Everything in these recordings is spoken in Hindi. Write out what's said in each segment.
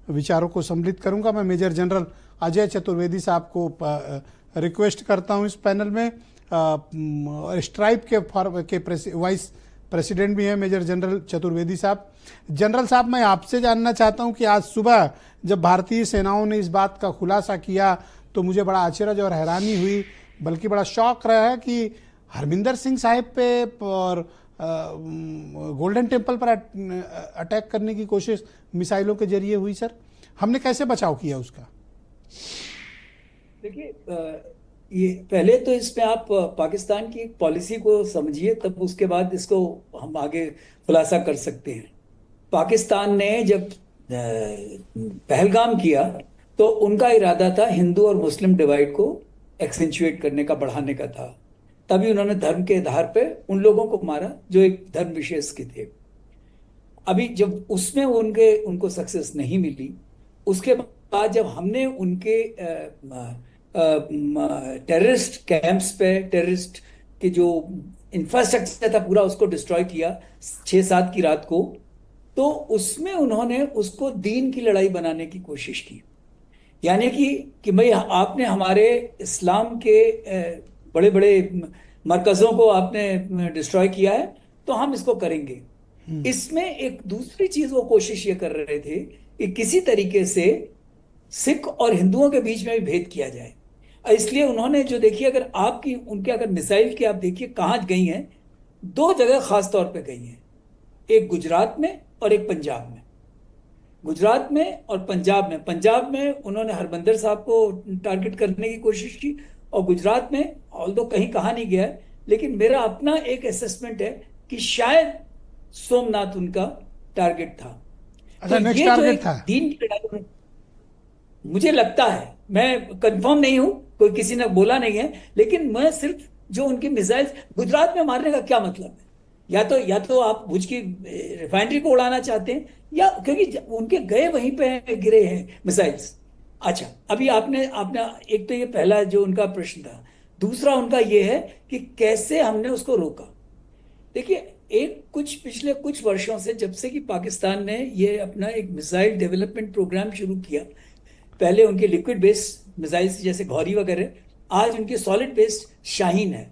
विचारों को सम्मिलित करूंगा। मैं मेजर जनरल अजय चतुर्वेदी साहब को रिक्वेस्ट करता हूं इस पैनल में। स्ट्राइप के वाइस प्रेसिडेंट भी हैं मेजर जनरल चतुर्वेदी साहब। जनरल साहब, मैं आपसे जानना चाहता हूं कि आज सुबह जब भारतीय सेनाओं ने इस बात का खुलासा किया तो मुझे बड़ा आश्चर्य और हैरानी हुई, बल्कि बड़ा शौक रहा है कि हरमिंदर सिंह साहिब पे और गोल्डन टेम्पल पर अटैक करने की कोशिश मिसाइलों के जरिए हुई। सर, हमने कैसे बचाव किया उसका? देखिए, ये पहले तो इसमें आप पाकिस्तान की पॉलिसी को समझिए, तब उसके बाद इसको हम आगे खुलासा कर सकते हैं। पाकिस्तान ने जब पहलगाम किया तो उनका इरादा था हिंदू और मुस्लिम डिवाइड को एक्सेंचुएट करने का, बढ़ाने का था। तभी उन्होंने धर्म के आधार पे उन लोगों को मारा जो एक धर्म विशेष के थे। अभी जब उसमें उनको सक्सेस नहीं मिली, उसके बाद जब हमने उनके टेररिस्ट कैंप्स पे, टेररिस्ट के जो इंफ्रास्ट्रक्चर था पूरा, उसको डिस्ट्रॉय किया 6-7 की रात को, तो उसमें उन्होंने उसको दीन की लड़ाई बनाने की कोशिश की। यानी कि भाई आपने हमारे इस्लाम के बड़े बड़े मरकज़ों को आपने डिस्ट्रॉय किया है, तो हम इसको करेंगे। इसमें एक दूसरी चीज वो कोशिश ये कर रहे थे कि किसी तरीके से सिख और हिंदुओं के बीच में भी भेद किया जाए। इसलिए उन्होंने जो देखिए, अगर आपकी उनके अगर मिसाइल की आप देखिए कहाँ गई हैं, 2 जगह खास तौर पे गई हैं, एक गुजरात में और एक पंजाब में। गुजरात में और पंजाब में उन्होंने हरमंदर साहब को टारगेट करने की कोशिश की, और गुजरात में ऑल्दो कहीं कहा नहीं गया है, लेकिन मेरा अपना एक असेसमेंट है कि शायद सोमनाथ उनका टारगेट था। अच्छा, तो नेक्स्ट ये जो टारगेट एक था? दीन की लड़ाई, मुझे लगता है, मैं कंफर्म नहीं हूं, कोई किसी ने बोला नहीं है, लेकिन मैं सिर्फ जो उनकी मिसाइल गुजरात में मारने का क्या मतलब है? या तो आप भुज की रिफाइनरी को उड़ाना चाहते हैं, या क्योंकि उनके गए वहीं पे गिरे हैं मिसाइल्स। अच्छा, अभी आपने आपने एक तो ये पहला जो उनका प्रश्न था, दूसरा उनका ये है कि कैसे हमने उसको रोका। देखिए, पिछले कुछ वर्षों से, जब से कि पाकिस्तान ने ये अपना एक मिसाइल डेवलपमेंट प्रोग्राम शुरू किया, पहले उनके लिक्विड बेस्ड मिसाइल्स जैसे घौरी वगैरह, आज उनकी सॉलिड बेस्ड शाहीन है,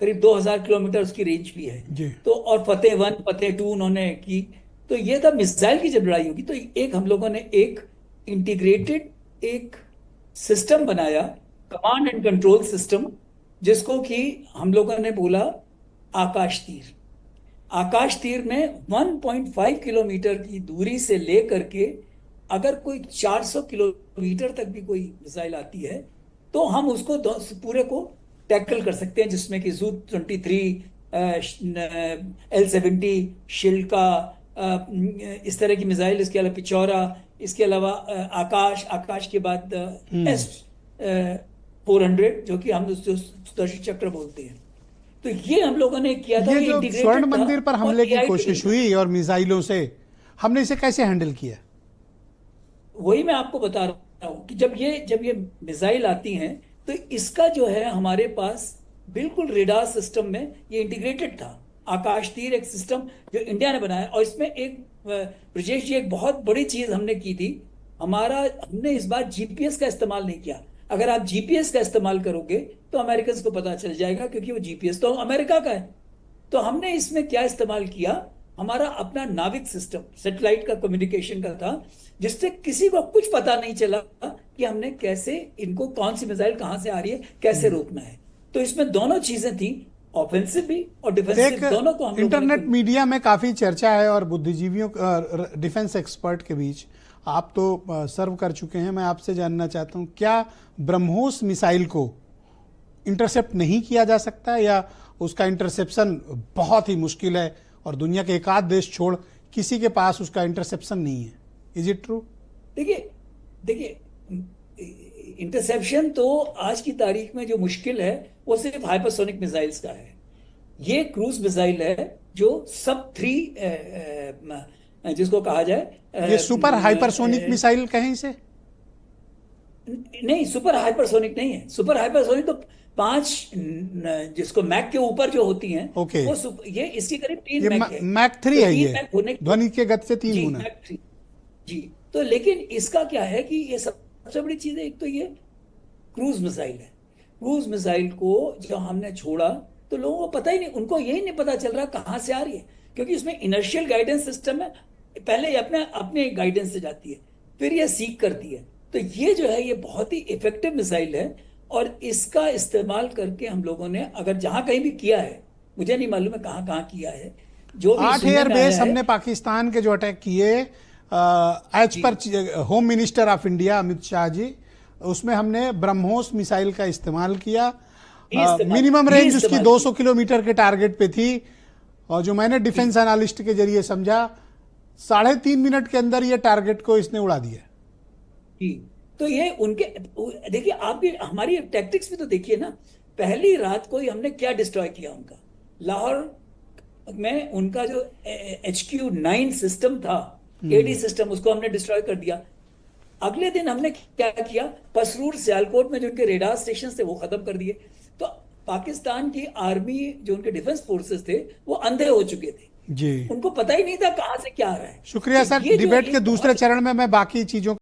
करीब 2000 किलोमीटर उसकी रेंज भी है। तो और फतेह 1 फतेह 2 उन्होंने की। तो ये था मिसाइल की जब लड़ाई होगी, तो एक हम लोगों ने एक इंटीग्रेटेड एक सिस्टम बनाया, कमांड एंड कंट्रोल सिस्टम, जिसको कि हम लोगों ने बोला आकाश तीर। आकाश तीर में 1.5 किलोमीटर की दूरी से लेकर के अगर कोई 400 किलोमीटर तक भी कोई मिसाइल आती है, तो हम उसको पूरे को टैकल कर सकते हैं, जिसमें कि Zu-23, L-70, शिल्का, इस तरह की मिसाइल, इसके अलावा पिचौरा, इसके अलावा आकाश के बाद S-400, जो कि हम सुदर्शन चक्र बोलते हैं। तो ये हम लोगों ने किया था। ये जो स्वर्ण मंदिर पर हमले की कोशिश हुई और मिसाइलों से, हमने इसे कैसे हैंडल किया? वही मैं आपको बता रहा हूं कि जब ये मिसाइल आती हैं, तो इसका जो है हमारे पास बिल्कुल रेडार सिस्टम में ये इंटीग्रेटेड था। आकाश तीर एक सिस्टम जो इंडिया ने बनाया, और इसमें एक ब्रजेश जी, एक बहुत बड़ी चीज हमने की थी। हमने इस बार जीपीएस का इस्तेमाल नहीं किया। अगर आप जीपीएस का इस्तेमाल करोगे तो अमेरिकन को पता चल जाएगा, क्योंकि वो जीपीएस तो अमेरिका का है। तो हमने इसमें क्या इस्तेमाल किया, हमारा अपना नाविक सिस्टम, सैटेलाइट का कम्युनिकेशन का था, जिससे किसी को कुछ पता नहीं चला कि हमने कैसे इनको, कौन सी मिसाइल कहां से आ रही है, कैसे रोकना है। तो इसमें दोनों चीजें थी, ऑफेंसिव भी और डिफेंसिव, दोनों को हम इंटरनेट मीडिया में काफी चर्चा है और बुद्धिजीवियों, डिफेंस एक्सपर्ट के बीच आप तो सर्व कर चुके हैं। मैं आपसे जानना चाहता हूं, क्या ब्रह्मोस मिसाइल को इंटरसेप्ट नहीं किया जा सकता, या उसका इंटरसेप्शन बहुत ही मुश्किल है और दुनिया के एक आध देश छोड़ किसी के पास उसका इंटरसेप्शन नहीं है? Is it true? देखिए, इंटरसेप्शन तो आज की तारीख में जो मुश्किल है वो सिर्फ हाइपरसोनिक मिसाइल्स का है। ये क्रूज मिसाइल है जो सब 3 जिसको कहा जाए, ये सुपर हाइपरसोनिक मिसाइल कहें इसे? नहीं, सुपर हाइपरसोनिक नहीं है। सुपर हाइपरसोनिक तो 5 जिसको मैक के ऊपर जो होती हैं, वो ये इसकी करीब 3 मैक है। मैक 3 है, ये ध्वनि के गति से 3 गुना। जी, तो तो लेकिन इसका क्या है कि ये सबसे बड़ी चीज है, एक तो ये क्रूज मिसाइल है। क्रूज मिसाइल को जब हमने छोड़ा तो लोगों को पता ही नहीं, उनको यही नहीं पता चल रहा कहाँ से आ रही है, क्योंकि उसमें इनर्शियल गाइडेंस सिस्टम है। पहले ये अपने अपने गाइडेंस से जाती है, फिर ये सीख करती है। तो ये जो है ये बहुत ही इफेक्टिव मिसाइल है, और इसका इस्तेमाल करके हम लोगों ने अगर जहां कहीं भी किया है, मुझे नहीं मालूम है कहाँ कहाँ किया है, जो भी 8 सुनने एयर में बेस आया है। हमने पाकिस्तान के जो अटैक किए एज जी, पर home minister of India Amit Shah ji, उसमें हमने ब्रह्मोस मिसाइल का इस्तेमाल किया। मिनिमम ये रेंज उसकी इस्तेमाल 200 किलोमीटर के टारगेट पे थी, और जो मैंने डिफेंस एनालिस्ट के जरिए समझा 3.5 मिनट के अंदर ये टारगेट को इसने उड़ा दिया। जी। तो ये उनके, देखिए आप भी हमारी टैक्टिक्स भी तो देखिए ना। पहली रात को ही हमने क्या डिस्ट्रॉय किया उनका, लाहौर में उनका जो HQ-9 सिस्टम था, AD सिस्टम, उसको हमने डिस्ट्रॉय कर दिया। अगले दिन हमने क्या किया, पसरूर सियालकोट में जो उनके रेडार स्टेशन थे वो खत्म कर दिए। तो पाकिस्तान की आर्मी, जो उनके डिफेंस फोर्सेस थे, वो अंधे हो चुके थे, जी, उनको पता ही नहीं था कहां से क्या आ रहा है। शुक्रिया तो सर। ये जो डिबेट के एक दूसरे बहुत चरण में मैं बाकी चीजों